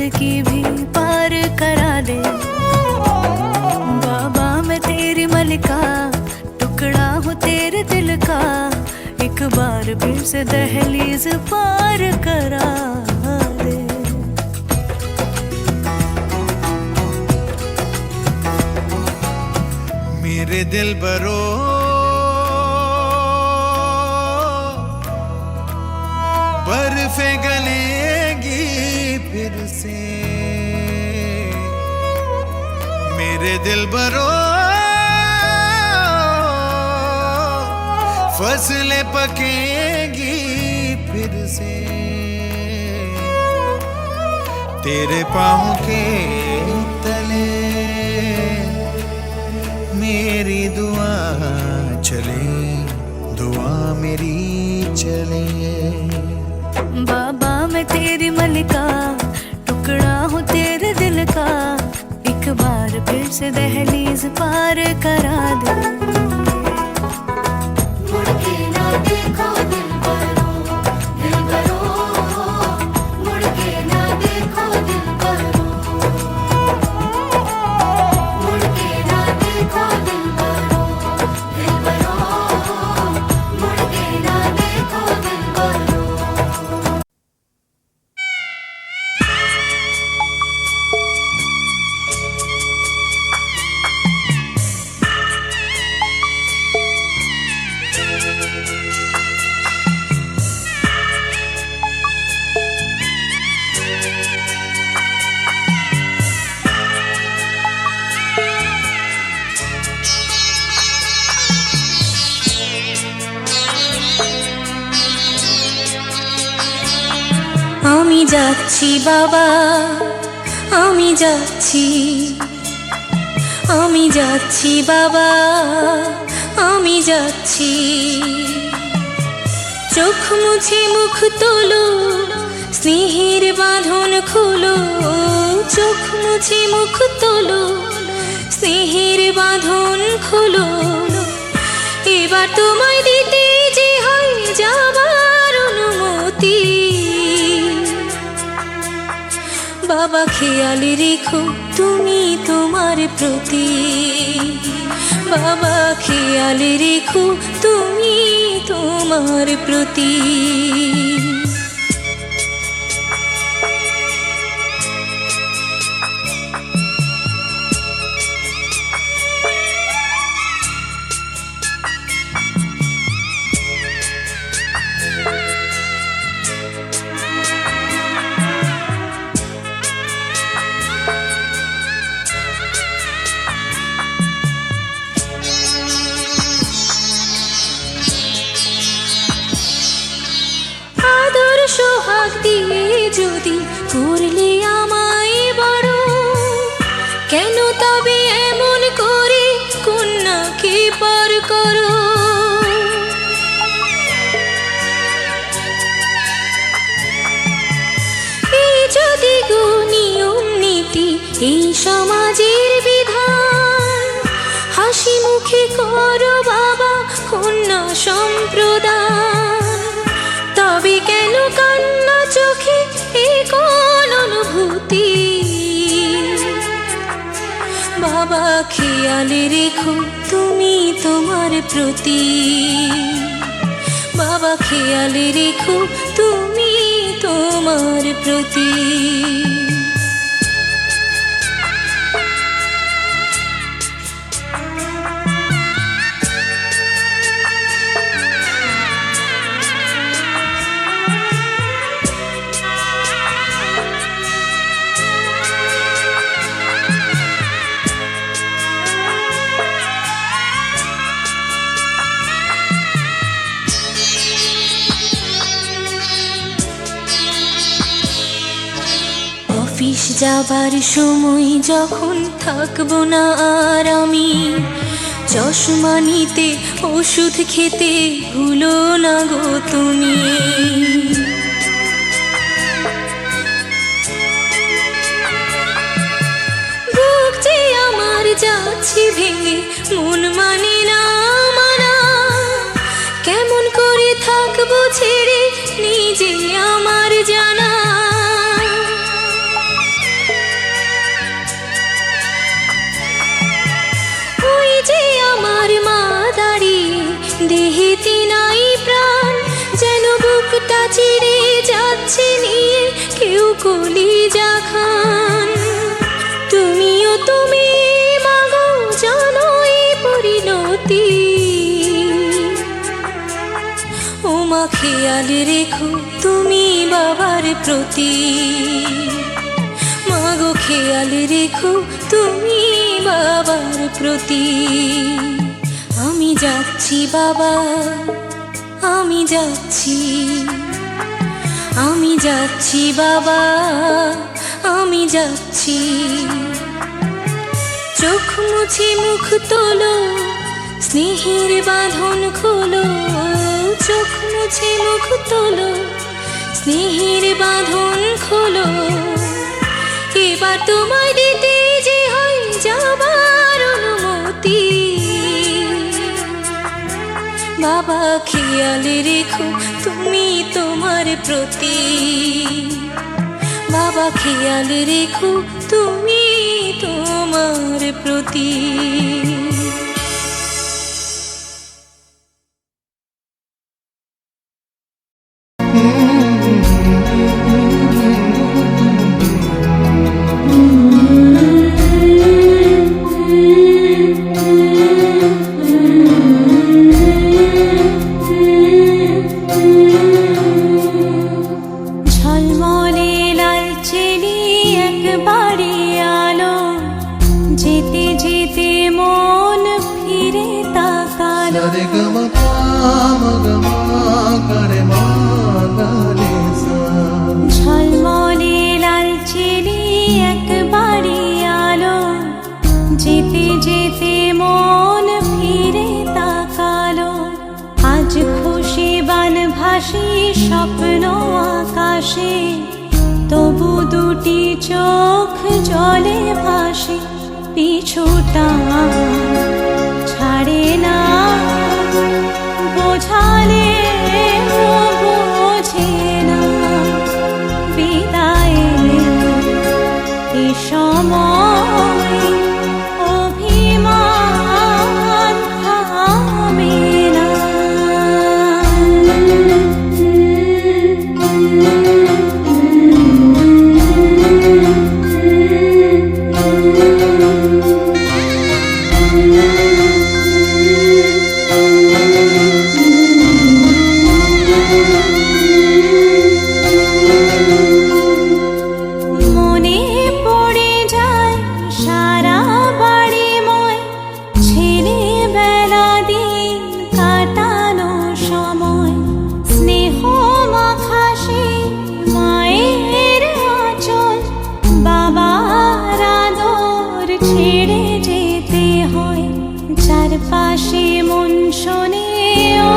जिंदगी भी पार करा दे। बाबा मैं तेरी मलिका, टुकड़ा हूँ तेरे दिल का, एक बार फिर से दहलीज पार करा दे। मेरे दिल बरो बर्फे गलेगी फिर से, मेरे दिल बरो फसलें पकेंगी फिर से, तेरे पाँव के तले मेरी दुआ चले, दुआ मेरी चले। बाबा मैं तेरी मलिका, टुकड़ा हूँ तेरे दिल का, एक बार फिर से दहलीज पार करा दे। मुड़ के ना देखो दिलबरो, दिलबरो, मुड़ के ना देखो दिलबरो, मुड़ के ना देखो दिलबरो, दिलबरो, मुड़ के ना देखो दिलबरो। আমি যাচ্ছি বাবা, আমি যাচ্ছি, আমি যাচ্ছি বাবা, আমি যাচ্ছি। চোখ মুছে মুখ তোলো, স্নেহের বাঁধন খোলো, চোখ মুছে মুখ তোলো, স্নেহের বাঁধন খোলো। এবার তোমায় দিতে যে হয় যাবার অনুমতি। বাবা খেয়াল রেখো তুমি তোমার প্রতি, বাবা খেয়াল রেখো তুমি তোমার প্রতি। সোহাগ দিয়ে যদি করলে আমায় বড়, কেন তবে এমন করে কন্যাকে পর করো। এই যদি গো নিয়ম নীতি, এই সমাজের বিধান, হাসি মুখে করো বাবা কন্যা সম্প্রদান। তবে কেন কান্না চোখে এ কোন অনুভূতি। বাবা খেয়াল রেখো তুমি তোমার প্রতি, বাবা খেয়াল রেখো তুমি তোমার প্রতি। অফিস যাবার সময় যখন থাকবো না আর আমি, চশমা নিতে ওষুধ খেতে ভুলো না গো তুমি। বুক যে আমার যাচ্ছে ভেঙে, মন মানে না মানা, কেমন করে থাকবো ছেড়ে নিজে আমার জানা। খেয়াল রেখো তুমি বাবার প্রতি, মাগো খেয়াল রেখো তুমি বাবার প্রতি। আমি যাচ্ছি বাবা, আমি যাচ্ছি, আমি যাচ্ছি বাবা, আমি যাচ্ছি। চোখ মুছে মুখ তোলো, স্নেহের বাঁধন খোলো, চোখ মুছে মুখ তোলো, স্নেহের বাঁধন খোলো। এবার তোমায় দিতে যে হয় যাবার অনুমতি। বাবা খেয়াল রেখো তুমি তোমার প্রতি, বাবা খেয়াল রেখো তুমি তোমার প্রতি। ঝলমলে লালচেলি একবারে আলো, যেতে যেতে মন ফিরে তাকালো। ঝলমলে লালচেলি একবারে আলো, যেতে যেতে মন ফিরে তাকালো। আজ খুশি বান ভাসি স্বপ্ন আকাশে, তবু দুটি চোখ জলে ভাসে। পিছুটা ছাড়ে না, বোঝালে বোঝে না। বিদায়ের এ সময় অভিমান থামে না। মনে পড়ে যায় সারা বাড়িময়, ছেলেবেলা দিন কাটানো সময়। স্নেহ মাখাসে মায়ের আঁচল, বাবার আদর ছেড়ে যেতে হয়। চারপাশে মন শোনে ও,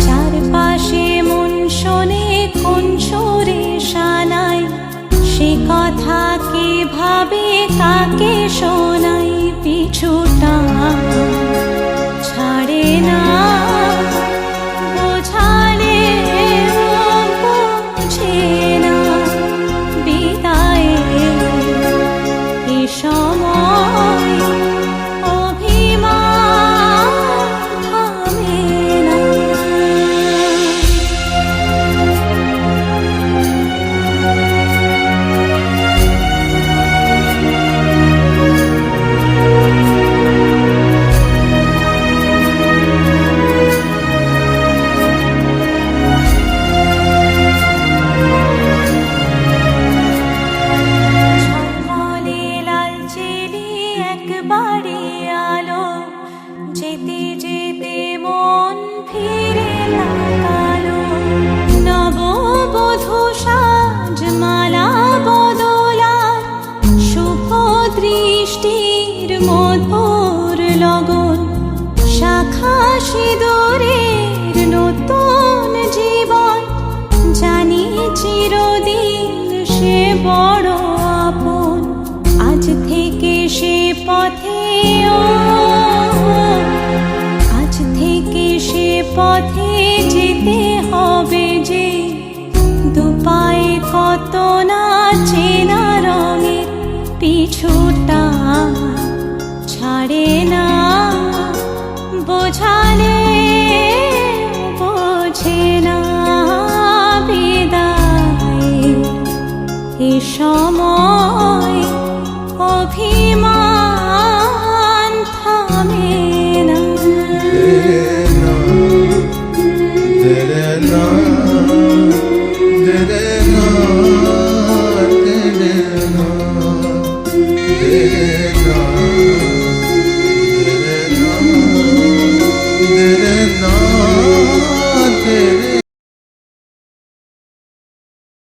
চারপাশে মন শোনে কোন সুরে শানায়। সে কথা কে ভাবে কাকে শোনাই। পিছুটা ছাড়ে না, বোঝালে বোঝে না। বিদায়ের এ সময় অভিমান থামে না। ঝলমলে লালচেলি একবারে আলো, যেতে যেতে মন ফিরে তাকালো। নববধূ সাজমালা বদলার, শুভ দৃষ্টির মধুর লগন। শাখা সিঁদুরের নতুন জীবন, জানি চিরদিন সে বড় আপন। আজ থেকে সে পথে ও, আজ থেকে সে পথে যেতে হবে যে। দুপায়ে কত না চেনা রঙের, পিছুটা ছাড়ে না। বোঝালে বোঝে না। বিদায়ের এ সময় অভি